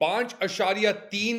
5.3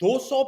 200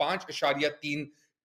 5.3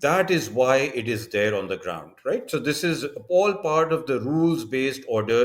That is why it is there on the ground, right? So this is all part of the rules-based order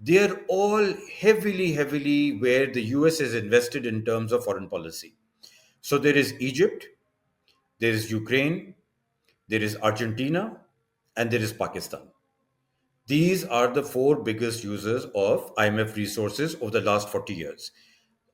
they are all heavily where the US is invested in terms of foreign policy. So there is Egypt, there is Ukraine, there is Argentina, and there is Pakistan. These are the 4 biggest users of IMF resources over the last 40 years.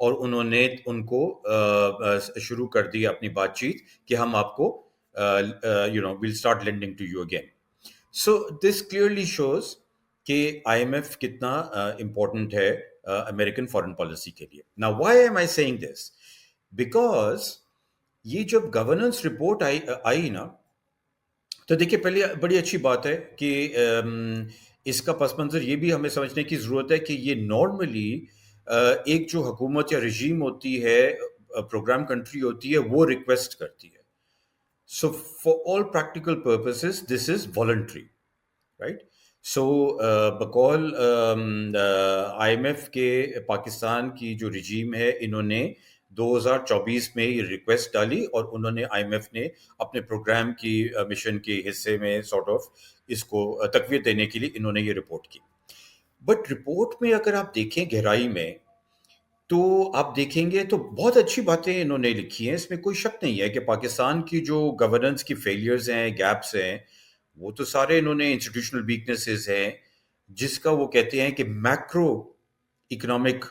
اور انہوں نے ان کو شروع کر دی اپنی بات چیت کہ ہم آپ کو we'll start lending to you again. So this clearly shows کہ IMF کتنا امپورٹنٹ ہے امریکن فارن پالیسی کے لیے. Now why am I saying this? Because یہ جب گورننس رپورٹ آئی نا تو دیکھیے پہلے بڑی اچھی بات ہے کہ اس کا پس منظر یہ بھی ہمیں سمجھنے کی ضرورت ہے کہ یہ نارملی ایک جو حکومت یا رجیم ہوتی ہے پروگرام کنٹری ہوتی ہے وہ ریکویسٹ کرتی ہے. So for all practical purposes this is voluntary, right? So بقول IMF کے پاکستان کی جو رجیم ہے انہوں نے 2024 میں یہ ریکویسٹ ڈالی اور انہوں نے IMF نے اپنے پروگرام کی مشن کے حصے میں سارٹ آف اس کو تقویت دینے کے لیے انہوں نے یہ رپورٹ کی. بٹ رپورٹ میں اگر آپ دیکھیں گہرائی میں تو آپ دیکھیں گے تو بہت اچھی باتیں انہوں نے لکھی ہیں, اس میں کوئی شک نہیں ہے کہ پاکستان کی جو گورننس کی فیلیئرز ہیں, گیپس ہیں, وہ تو سارے انہوں نے انسٹیٹیوشنل ویکنیسز ہیں جس کا وہ کہتے ہیں کہ میکرو اکنامک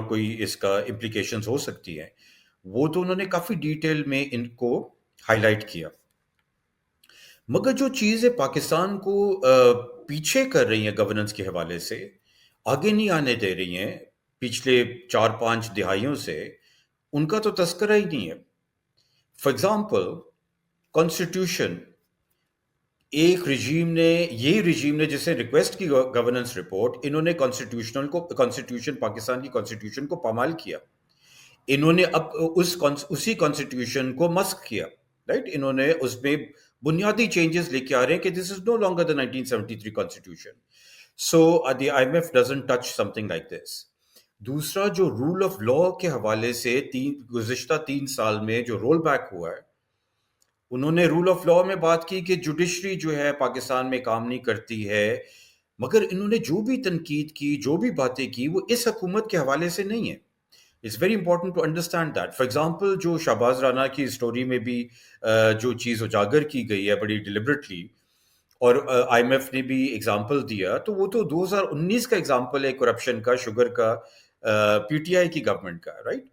کوئی اس کا امپلیکیشنز ہو سکتی ہیں, وہ تو انہوں نے کافی ڈیٹیل میں ان کو ہائی لائٹ کیا. مگر جو چیزیں پاکستان کو پیچھے کر رہی ہیں گورننس کے حوالے سے, آگے نہیں آنے دے رہی ہیں پچھلے 4-5 دہائیوں سے, ان کا تو تذکرہ ہی نہیں ہے. فار ایگزامپل کانسٹیٹیوشن, ایک رجیم نے, یہی رجیم نے جسے ریکویسٹ کی گورننس رپورٹ, انہوں نے کانسٹیٹیوشن پاکستان کی کانسٹیٹیوشن کو پامال کیا. انہوں نے اب اسی کانسٹیٹیوشن کو مسخ کیا, رائٹ. انہوں نے اس میں بنیادی چینجز لے کے آ رہے ہیں کہ دس is no longer the 1973 constitution. So the IMF doesn't touch something like this. دوسرا جو رول آف لا کے حوالے سے گزشتہ 3 سال میں جو رول بیک ہوا ہے, انہوں نے رول آف لا میں بات کی کہ جوڈیشری جو ہے پاکستان میں کام نہیں کرتی ہے, مگر انہوں نے جو بھی تنقید کی, جو بھی باتیں کی, وہ اس حکومت کے حوالے سے نہیں ہے. It's very important to understand that. For example, جو شہباز رانا کی اسٹوری میں بھی جو چیز اجاگر کی گئی ہے بڑی ڈیلیبریٹلی, اور IMF نے بھی ایگزامپل دیا, تو وہ تو 2019 کا ایگزامپل ہے کرپشن کا, شوگر کا, PTI کی گورنمنٹ کا, رائٹ,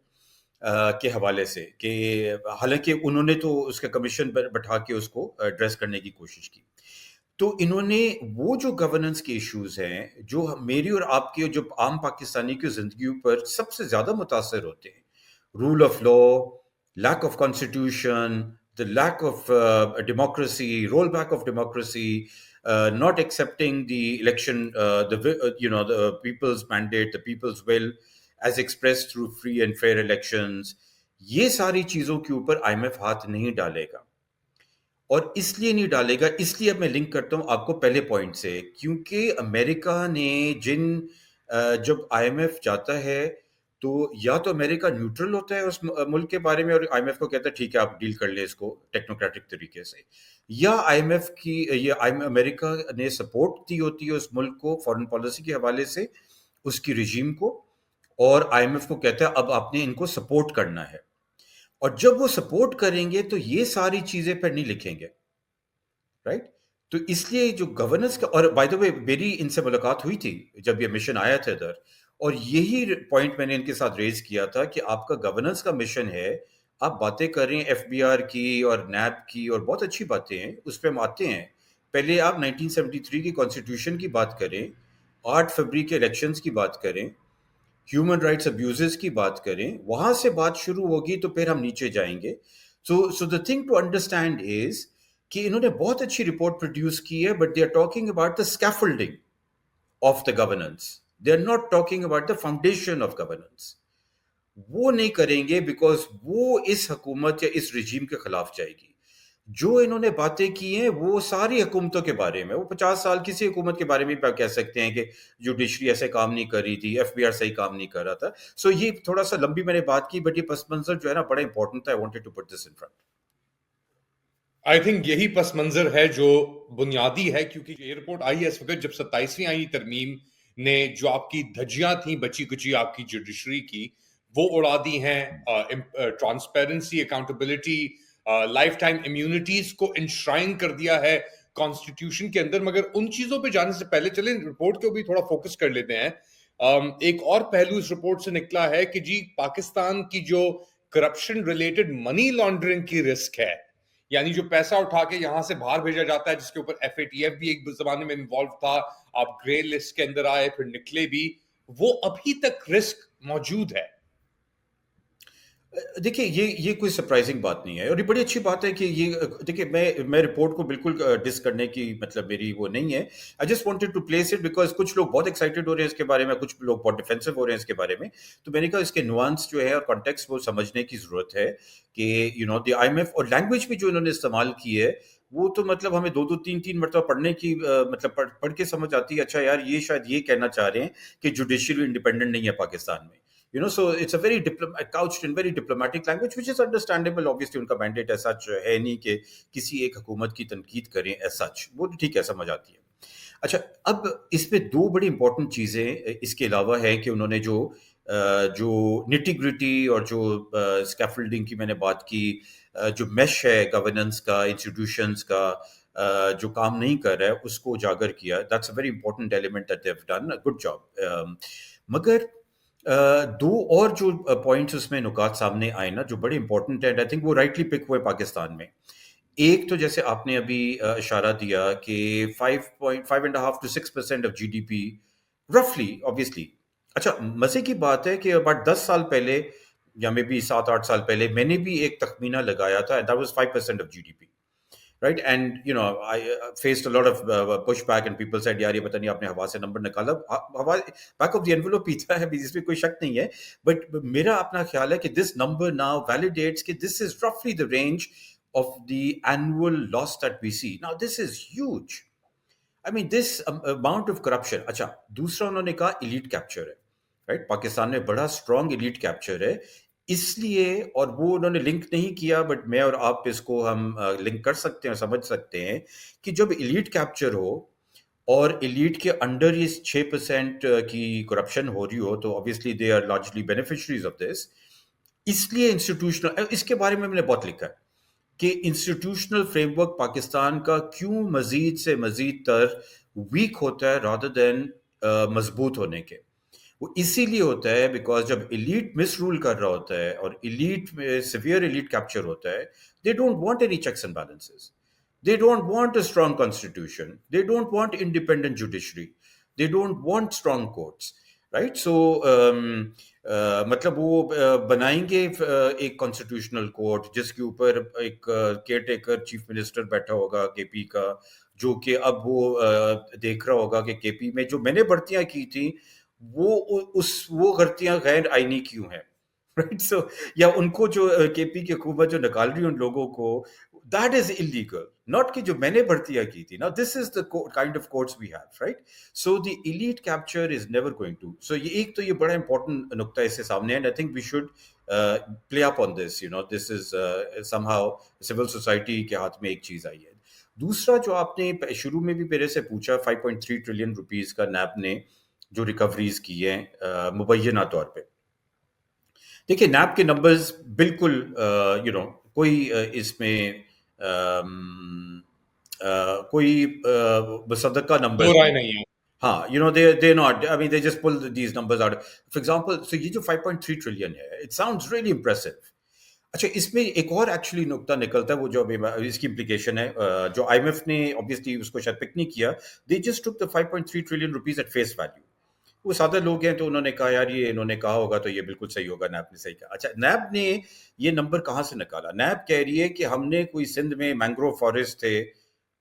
کے حوالے سے, کہ حالانکہ انہوں نے تو اس کا کمیشن بٹھا کے اس کو ایڈریس کرنے کی کوشش کی. تو انہوں نے وہ جو گورننس کے ایشوز ہیں جو میری اور آپ کی جو عام پاکستانی کی زندگی پر سب سے زیادہ متاثر ہوتے ہیں, rule of law, lack of constitution, the lack of democracy, rollback of democracy, not accepting the election, the people's mandate, the people's will as expressed through free and fair elections, یہ ساری چیزوں کے اوپر IMF ہاتھ نہیں ڈالے گا. اور اس لیے نہیں ڈالے گا, اس لیے اب میں لنک کرتا ہوں آپ کو پہلے پوائنٹ سے, کیونکہ امریکہ نے جب IMF جاتا ہے تو یا تو امریکہ نیوٹرل ہوتا ہے اس ملک کے بارے میں اور IMF کو کہتا ہے ٹھیک ہے آپ ڈیل کر لیں اس کو ٹیکنوکریٹک طریقے سے, یا امریکہ نے سپورٹ دی ہوتی ہے اس ملک کو فارن پالیسی کے حوالے سے, اس کی رجیم کو, اور IMF کو کہتا ہے اب آپ نے ان کو سپورٹ کرنا ہے. اور جب وہ سپورٹ کریں گے تو یہ ساری چیزیں پھر نہیں لکھیں گے, رائٹ. تو اس لیے جو گورننس کا, اور بائی دا وے میری ان سے ملاقات ہوئی تھی جب یہ مشن آیا تھا ادھر, اور یہی پوائنٹ میں نے ان کے ساتھ ریز کیا تھا کہ آپ کا گورننس کا مشن ہے, آپ باتیں کر رہے ہیں FBR کی اور نیب کی, اور بہت اچھی باتیں ہیں, اس پہ ہم آتے ہیں. پہلے آپ 1973 کی کانسٹیٹیوشن کی بات کریں, 8 فروری کے الیکشنز کی بات کریں, ہیومن رائٹس ابیوزز کی بات کریں, وہاں سے بات شروع ہوگی تو پھر ہم نیچے جائیں گے. So the thing to understand is کہ انہوں نے بہت اچھی رپورٹ پروڈیوس کی ہے, but they are talking about the scaffolding of the governance, they are not talking about the foundation of governance. وہ نہیں کریں گے بیکاز وہ اس حکومت یا اس رجیم کے خلاف جائے گی. جو انہوں نے باتیں کی ہیں وہ ساری حکومتوں کے بارے میں, وہ 50 سال کسی حکومت کے بارے میں کہہ سکتے ہیں کہ جوڈیشری ایسے کام نہیں کر رہی تھی, FBR صحیح کام نہیں کر رہا تھا. سو یہ تھوڑا سا لمبی میں نے بات کی, بٹ یہ پس منظر جو ہے نا بڑا امپورٹنٹ تھا. I wanted to put this in front. I think یہی پس منظر ہے جو بنیادی ہے, کیونکہ یہ رپورٹ آئی ہے اس وقت جب 27ویں آئی ترمیم نے جو آپ کی دھجیاں تھیں بچی کچی آپ کی جوڈیشری کی وہ اڑا دی ہیں. Transparency, accountability, life time immunities کو انشرائن کر دیا ہے کانسٹیٹیوشن کے اندر. مگر ان چیزوں پہ جانے سے پہلے چلیں رپورٹ کو بھی تھوڑا فوکس کر لیتے ہیں. ایک اور پہلو اس رپورٹ سے نکلا ہے کہ جی پاکستان کی جو کرپشن ریلیٹڈ منی لانڈرنگ کی رسک ہے، یعنی جو پیسہ اٹھا کے یہاں سے باہر بھیجا جاتا ہے، جس کے اوپر ایف اے ٹی ایف بھی ایک زمانے میں انوالو تھا، آپ گرے لسٹ کے اندر آئے پھر نکلے بھی، وہ ابھی تک رسک موجود ہے. دیکھیے یہ کوئی سرپرائزنگ بات نہیں ہے، اور یہ بڑی اچھی بات ہے کہ یہ دیکھیے میں رپورٹ کو بالکل ڈس کرنے کی مطلب میری وہ نہیں ہے. I just wanted to place it because کچھ لوگ بہت ایکسائٹیڈ ہو رہے ہیں اس کے بارے میں، کچھ لوگ بہت ڈیفینسو ہو رہے ہیں اس کے بارے میں. تو میں نے کہا اس کے نوانس جو ہے اور کانٹیکس وہ سمجھنے کی ضرورت ہے کہ دی آئی ایم ایف اور لینگویج بھی جو انہوں نے استعمال کی ہے وہ تو مطلب ہمیں دو تین مرتبہ پڑھنے کی مطلب پڑھ کے سمجھ آتی ہے. اچھا یار یہ شاید یہ کہنا چاہ رہے ہیں کہ جوڈیشری انڈیپینڈنٹ نہیں ہے پاکستان میں. So it's a very couched in very diplomatic language, which is understandable. Obviously, ان کا مینڈیٹ ایسا ہے نہیں کہ کسی ایک حکومت کی تنقید کریں ایز سچ، وہ ٹھیک ہے سمجھ آتی ہے. اچھا اب اس میں دو بڑی امپورٹنٹ چیزیں اس کے علاوہ ہے کہ انہوں نے جو نیٹی گریٹی اور جو اسکیفولڈنگ کی میں نے بات کی، جو میش ہے گورننس کا، انسٹیٹیوشنس کا، جو کام نہیں کر رہا ہے اس کو اجاگر کیا. That's a very important element that they have done, good job. مگر دو اور جو پوائنٹس اس میں نکات سامنے آئے نا جو بڑے امپورٹنٹ ہیں، آئی تھنک وہ رائٹلی پک ہوئے پاکستان میں. ایک تو جیسے آپ نے ابھی اشارہ دیا کہ 5.5 to 6% of G D P رفلی obviously. اچھا مزے کی بات ہے کہ اباؤٹ 10 سال پہلے یا مے بی 7-8 سال پہلے میں نے بھی ایک تخمینہ لگایا تھا، that was 5% of G D P. Right, and I faced a lot of pushback and people said یار یہ پتہ نہیں آپ نے ہوا سے نمبر نکالا. بیک آف دی انویلوپ پیتا ہے، اس میں کوئی شک نہیں ہے، بٹ میرا اپنا خیال ہے کہ دس نمبر ناؤ ویلیڈیٹس کہ دس از رفلی the range of the annual loss that we see. Now this is huge. I mean this amount of corruption. اچھا دوسرا انہوں نے کہا ایلیٹ کیپچر ہے. رائٹ، پاکستان میں بڑا اسٹرانگ ایلیٹ کیپچر ہے، اس لیے، اور وہ انہوں نے لنک نہیں کیا بٹ میں اور آپ اس کو ہم لنک کر سکتے ہیں، سمجھ سکتے ہیں کہ جب ایلیٹ کیپچر ہو اور ایلیٹ کے انڈر یہ 6% کی کرپشن ہو رہی ہو تو obviously they are largely beneficiaries of this. اس لیے انسٹیٹیوشنل، اس کے بارے میں نے بہت لکھا ہے کہ انسٹیٹیوشنل فریم ورک پاکستان کا کیوں مزید سے مزید تر ویک ہوتا ہے rather than مضبوط ہونے کے. وہ اسی لیے ہوتا ہے بیکاز جب ایلیٹ مس رول کر رہا ہوتا ہے اور ایلیٹ میں سیویئر ایلیٹ کیپچر ہوتا ہے، they don't want any checks and balances, they don't want a strong constitution, they don't want independent judiciary, they don't want strong courts. Right, so مطلب وہ بنائیں گے ایک کانسٹیٹیوشنل کورٹ جس کے اوپر ایک کیئر ٹیکر چیف منسٹر بیٹھا ہوگا کے پی کا، جو کہ اب وہ دیکھ رہا ہوگا کہ کے پی میں جو میں نے بھرتیاں کی تھیں وہ غلطیاں غیر آئینی کیوں ہیں. رائٹ، سو یا ان کو جو کے پی کی حکومت جو نکال رہی ہے ان لوگوں کو، دیٹ از illegal, not کہ جو میں نے بھرتیاں کی تھی. Now this is the kind of courts we have, right? So the elite capture is never going to. So ایک تو یہ بڑا important نقطہ اس سے سامنے ہے, and I think we should play up on this. This is somehow civil society کے ہاتھ میں ایک چیز آئی ہے. دوسرا جو آپ نے شروع میں بھی میرے سے پوچھا 5.3 ٹریلین روپیز کا نیب نے جو ریکوریز کی ہیں مبینہ طور پہ. دیکھیے نیب کے نمبرز بالکل کوئی اس میں کوئی مصدقہ نمبر نہیں ہے. ہاں they're not, I mean they just pull these numbers out. For example, so یہ جو 5.3 ٹریلین ہے, it sounds really impressive. اچھا اس میں ایک اور ایکچولی نقطہ نکلتا ہے, وہ جو اس کی امپلیکیشن ہے جو آئی ایم ایف نے obviously اس کو شاید پک نہیں کیا. They just took the 5.3 trillion rupees at face value. وہ سادہ لوگ ہیں تو انہوں نے کہا یار یہ انہوں نے کہا ہوگا تو یہ بالکل صحیح ہوگا, نیب نے صحیح کہا. اچھا نیب نے یہ نمبر کہاں سے نکالا؟ نیب کہہ رہی ہے کہ ہم نے کوئی سندھ میں مینگروو فارسٹ تھے,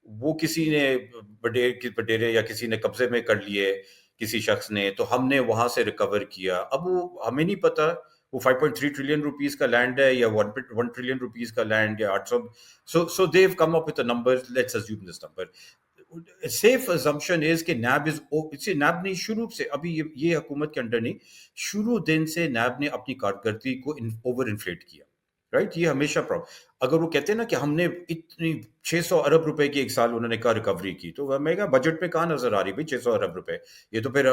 وہ کسی نے بڈیرے یا کسی نے قبضے میں کر لیے کسی شخص نے, تو ہم نے وہاں سے ریکور کیا. اب وہ ہمیں نہیں پتا وہ 5.3 ٹریلین روپیز کا لینڈ ہے یا 1 ٹریلین روپیز کا لینڈ یا 800. So they've come up with a number, let's assume this number. Safe assumption is کہ نیب نے شروع سے, ابھی یہ حکومت کے انڈر نہیں, شروع دن سے نیب نے اپنی کارکردگی کو اوور انفلیٹ کیا. رائٹ, یہ ہمیشہ اگر وہ کہتے ہیں نا کہ ہم نے اتنی 600 ارب روپے کی ایک سال انہوں نے کہا ریکوری کی, تو میں کہا بجٹ میں کہاں نظر آ رہی بھائی 600 ارب روپے؟ یہ تو پھر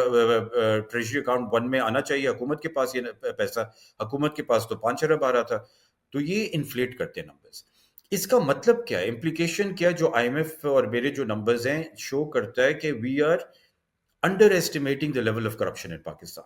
ٹریجری اکاؤنٹ 1 میں آنا چاہیے. حکومت کے پاس یہ پیسہ, حکومت کے پاس تو 5 ارب آ رہا تھا. تو یہ انفلیٹ کرتے ہیں نمبرز. اس کا مطلب کیا ہے, امپلیکیشن کیا؟ جو آئی ایم ایف اور میرے جو نمبرز ہیں شو کرتا ہے کہ we are underestimating the level of corruption in Pakistan.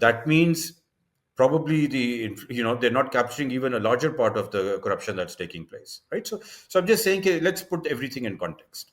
that means probably they're not capturing even a larger part of the corruption that's taking place, right? So I'm just saying, let's put everything in context.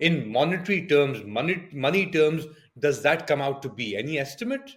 in monetary terms, money terms, does that come out to be? Any estimate?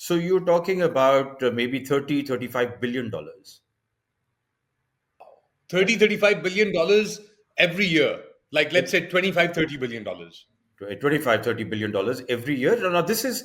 so you're talking about maybe $30-35 billion. 35 billion dollars every year. Like let's say 25-30 billion dollars. 25-30 billion dollars every year. Now this is,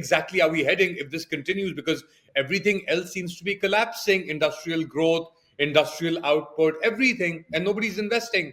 exactly are we heading if this continues? Because everything else seems to be collapsing. Industrial growth, industrial output, everything, and nobody's investing.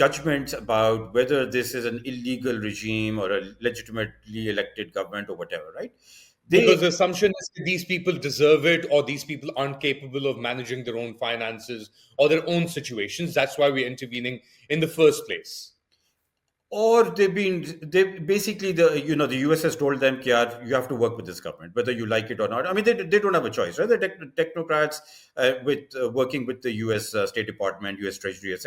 judgments about whether this is an illegal regime or a legitimately elected government or whatever, right? Because the assumption is that these people deserve it, or these people aren't capable of managing their own finances or their own situations. That's why we're intervening in the first place. Or they basically, the US has told them, you have to work with this government, whether you like it or not. I mean, they don't have a choice, right? The technocrats working with the US State Department, US Treasury, etc.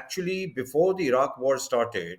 actually before the Iraq war started,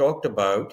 talked about.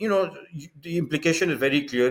the implication is very clear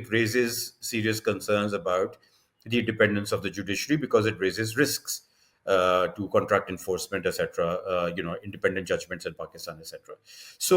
it raises serious concerns about the independence of the judiciary because it raises risks to contract enforcement, etc. Independent judgments in Pakistan, etc. So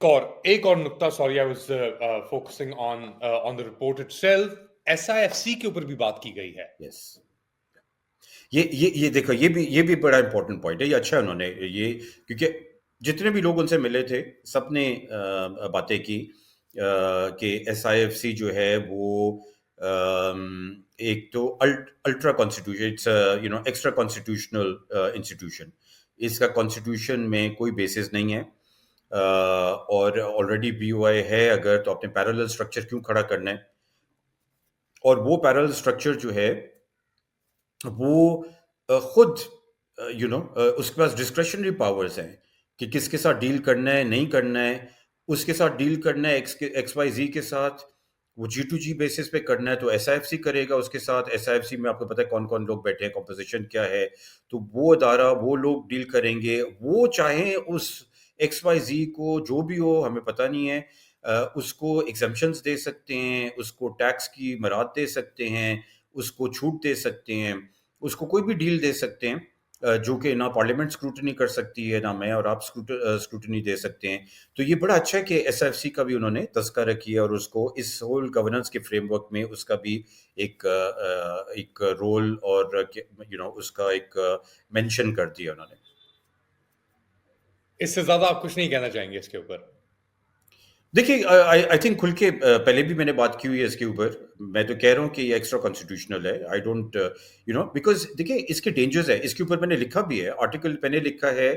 ایک اور نقطہ, sorry I was focusing on the report itself, SIFC کے اوپر بھی بات کی گئی ہے. یس یہ دیکھو یہ بھی بڑا امپورٹنٹ پوائنٹ ہے. یہ اچھا انہوں نے یہ, کیونکہ جتنے بھی لوگ ان سے ملے تھے سب نے باتیں کی کہ SIFC جو ہے وہ ایک تو ultra constitution extra constitutional institution, اس کا کانسٹیٹیوشن میں کوئی بیسس نہیں ہے, اور آلریڈی BOI ہے اگر تو اپنے پیرالل اسٹرکچر کیوں کھڑا کرنا ہے, اور وہ پیرالل اسٹرکچر جو ہے وہ خود اس کے پاس ڈسکریشنری پاورز ہیں کہ کس کے ساتھ ڈیل کرنا ہے نہیں کرنا ہے. اس کے ساتھ ڈیل کرنا ہے XYZ کے ساتھ, وہ G2G بیسس پہ کرنا ہے تو SIFC کرے گا اس کے ساتھ. SIFC میں آپ کو پتہ ہے کون کون لوگ بیٹھے ہیں, کمپوزیشن کیا ہے, تو وہ ادارہ وہ لوگ ڈیل کریں گے. وہ چاہیں اس XYZ کو جو بھی ہو, ہمیں پتہ نہیں ہے, اس کو ایگزمپشنز دے سکتے ہیں, اس کو ٹیکس کی مراد دے سکتے ہیں, اس کو چھوٹ دے سکتے ہیں, اس کو کوئی بھی ڈیل دے سکتے ہیں جو کہ نہ پارلیمنٹ اسکروٹنی کر سکتی ہے نہ میں اور آپ اسکروٹنی دے سکتے ہیں. تو یہ بڑا اچھا ہے کہ SIFC کا بھی انہوں نے تذکرہ کیا اور اس کو اس ہول گورننس کے فریم ورک میں اس کا بھی ایک رول اور اس کا ایک مینشن کر دیا انہوں نے. اس سے زیادہ آپ کچھ نہیں کہنا چاہیں گے اس کے اوپر؟ دیکھیے آئی تھنک کھل کے پہلے بھی میں نے بات کی ہوئی ہے اس کے اوپر. میں تو کہہ رہا ہوں کہ یہ ایکسٹرا کانسٹیٹیوشنل ہے. آئی ڈونٹ بیکاز دیکھیے اس کے ڈینجرز ہے. اس کے اوپر میں نے لکھا بھی ہے, آرٹیکل میں نے لکھا ہے.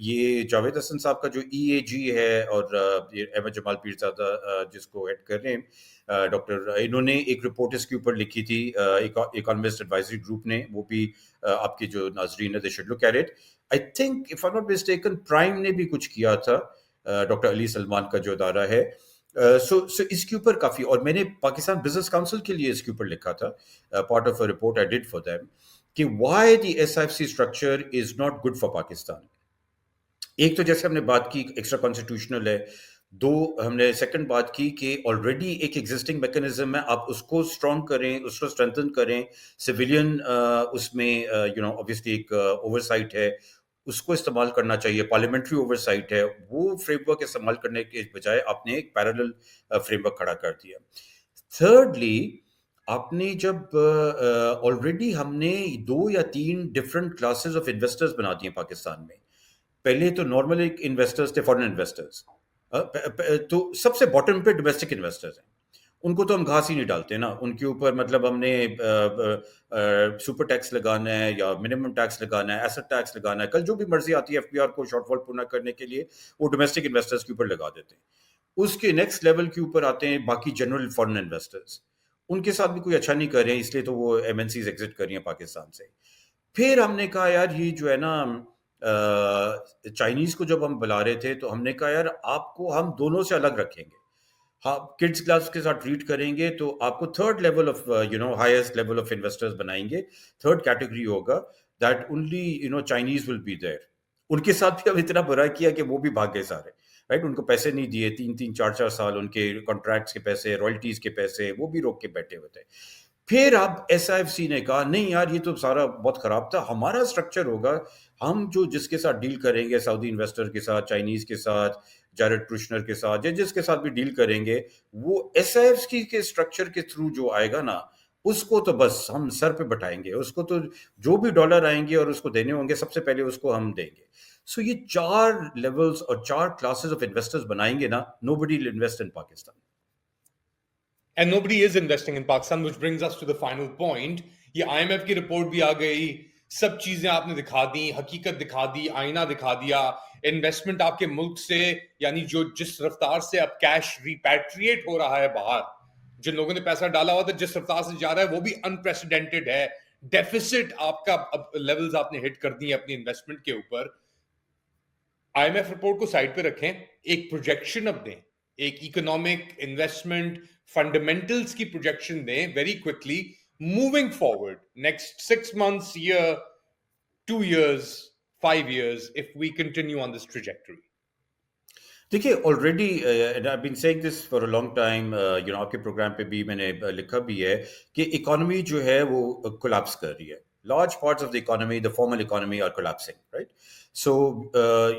یہ جاوید حسن صاحب کا جو EAG ہے اور احمد جمال پیرزادہ جس کو ہیڈ کر رہے ہیں ڈاکٹر, انہوں نے ایک رپورٹ اس کے اوپر لکھی تھی اکانومسٹ ایڈوائزری گروپ نے. وہ بھی آپ کے جو ناظرین ہے they should look at it. I think if I not mistaken prime نے بھی کچھ کیا تھا, ڈاکٹر علی سلمان کا جو ادارہ ہے. سو اس کے اوپر کافی, اور میں نے پاکستان بزنس کاؤنسل کے لیے اس کے اوپر لکھا تھا, part of a report I did for them, کہ why the SIFC structure is not good for Pakistan. ایک تو جیسے ہم نے بات کی ایکسٹرا کانسٹیٹیوشنل ہے, دو ہم نے سیکنڈ بات کی کہ آلریڈی ایک ایگزسٹنگ میکنزم ہے, آپ اس کو اسٹرانگ کریں, اس کو اسٹرینتھن کریں. سویلین اس میں obviously ایک اوور سائٹ ہے, اس کو استعمال کرنا چاہیے. پارلیمنٹری اوور سائٹ ہے, وہ فریم ورک استعمال کرنے کے بجائے آپ نے ایک پیرالل فریم ورک کھڑا کر دیا. تھرڈلی آپ نے جب آلریڈی ہم نے 2 یا 3 ڈفرنٹ کلاسز آف انویسٹرز بنا دیے پاکستان میں. پہلے تو نارمل انویسٹرز تھے, فارن انویسٹرز, تو سب سے باٹم پہ ڈومیسٹک انویسٹرز ہیں. ان کو تو ہم گھاس ہی نہیں ڈالتے نا, ان کے اوپر مطلب ہم نے سپر ٹیکس لگانا ہے یا منیمم ٹیکس لگانا ہے, ایسٹ ٹیکس لگانا ہے, کل جو بھی مرضی آتی ہے FBR کو شارٹ فال پورا کرنے کے لیے وہ ڈومیسٹک انویسٹرز کے اوپر لگا دیتے ہیں. اس کے نیکسٹ لیول کے اوپر آتے ہیں باقی جنرل فارن انویسٹرز, ان کے ساتھ بھی کوئی اچھا نہیں کر رہے ہیں, اس لیے تو وہ MNCs ایگزٹ کر رہی ہیں پاکستان سے. پھر ہم نے کہا یار یہ جو ہے نا چائنیز کو جب ہم بلا رہے تھے تو ہم نے کہا یار آپ کو ہم دونوں سے الگ رکھیں گے, ہاں کڈس کلاس کے ساتھ ٹریٹ کریں گے, تو آپ کو third level of highest level of investors بنائیں گے. تھرڈ کیٹیگری ہوگا that only Chinese will be there. ان کے ساتھ بھی اب اتنا برا کیا کہ وہ بھی بھاگ گئے سارے, رائٹ. ان کو پیسے نہیں دیے, 3 4 سال ان کے کانٹریکٹس کے پیسے, رائلٹیز کے پیسے وہ بھی روک کے بیٹھے ہوئے تھے. پھر اب SIFC نے کہا نہیں یار یہ تو سارا بہت خراب تھا, ہمارا اسٹرکچر ہوگا, ہم جس کے ساتھ ڈیل کریں گے, سعودی انویسٹر کے ساتھ, چائنیز کے ساتھ, جیرڈ کرشنر کے ساتھ, یا جس کے ساتھ بھی ڈیل کریں گے, وہ SIFC کے اسٹرکچر کے تھرو جو آئے گا نا, اس کو تو بس ہم سر پہ بٹھائیں گے, اس کو تو جو بھی ڈالر آئیں گے اور اس کو دینے ہوں گے سب سے پہلے اس کو ہم دیں گے. سو یہ 4 لیولز اور 4 کلاسز آف انویسٹرز بنائیں گے نا, nobody will invest in Pakistan. And nobody is investing in Pakistan, which brings us to the final point. یہ IMF کی رپورٹ بھی آ گئی, سب چیزیں آپ نے دکھا دی, حقیقت دکھا دی, آئینہ دکھا دیا. انویسٹمنٹ آپ کے ملک سے, یعنی جس رفتار سے اب کیش ریپیٹریٹ ہو رہا ہے باہر, جن لوگوں نے پیسہ ڈالا ہوا تھا جس رفتار سے جا رہا ہے وہ بھی انپریسیڈنٹڈ ہے. ڈیفیسٹ آپ کا اب لیولز آپ نے ہٹ کر دی اپنی انویسٹمنٹ کے اوپر. IMF رپورٹ کو سائڈ پہ رکھیں, ایک پروجیکشن اب دیں, ایک اکنامک انویسٹمنٹ فنڈامنٹلز کی پروجیکشن دیں very quickly moving forward next 6 months, year, 2 years, 5 years, if we continue on this trajectory. دیکھیے already I been seeing this for a long time, آپ کے پروگرام پہ بھی میں نے لکھا بھی ہے کہ اکانومی جو ہے وہ کولیپس کر رہی ہے. large parts of the economy, the formal economy, are collapsing, right? So,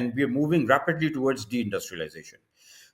and we are moving rapidly towards deindustrialization.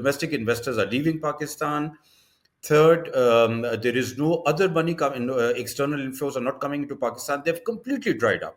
domestic investors are leaving Pakistan. Third, there is no other money coming, external inflows are not coming into Pakistan. They've completely dried up.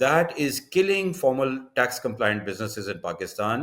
that is killing formal tax compliant businesses in Pakistan,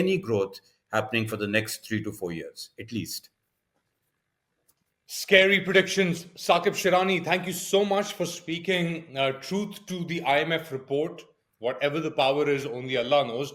any growth happening for the next 3 to 4 years at least. Scary predictions. Saqib Shirani, thank you so much for speaking truth to the IMF report. Whatever the power is, only Allah knows.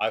I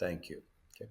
Thank you. Okay.